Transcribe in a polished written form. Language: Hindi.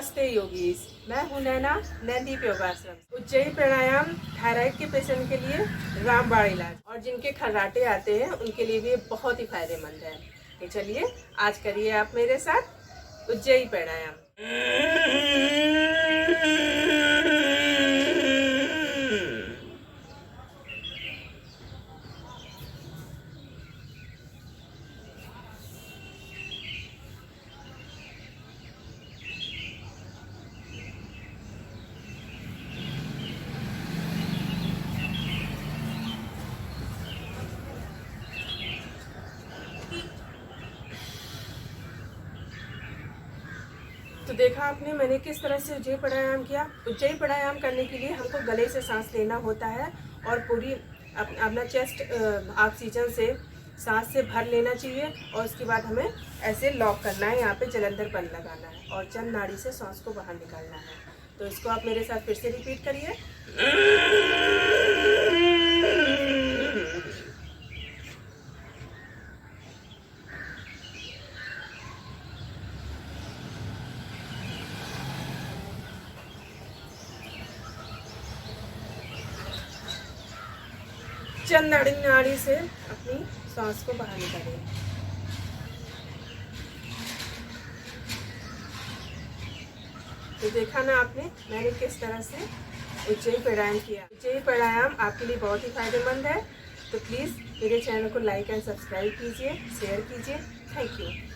नमस्ते योगीज, मैं हूं नैना, नैनदीप योगाश्रम। उज्जयी प्राणायाम थायराइड के पेशेंट के लिए रामबाण इलाज और जिनके खर्राटे आते हैं उनके लिए भी बहुत ही फायदेमंद है। तो चलिए आज करिए आप मेरे साथ उज्जयी प्राणायाम। तो देखा आपने मैंने किस तरह से उज्जयी प्राणायाम किया। उज्जयी प्राणायाम करने के लिए हमको गले से सांस लेना होता है और पूरी अपना चेस्ट ऑक्सीजन से सांस से भर लेना चाहिए और उसके बाद हमें ऐसे लॉक करना है, यहाँ पे जलंधर बंद लगाना है और चंद नाड़ी से सांस को बाहर निकालना है। तो इसको आप मेरे साथ फिर से रिपीट करिए। चंद नाड़ी से अपनी सांस को बाहर निकालें। तो देखा ना आपने मैंने किस तरह से उज्जयी प्राणायाम किया। उज्जयी प्राणायाम आपके लिए बहुत ही फायदेमंद है। तो प्लीज़ मेरे चैनल को लाइक एंड सब्सक्राइब कीजिए, शेयर कीजिए। Thank you.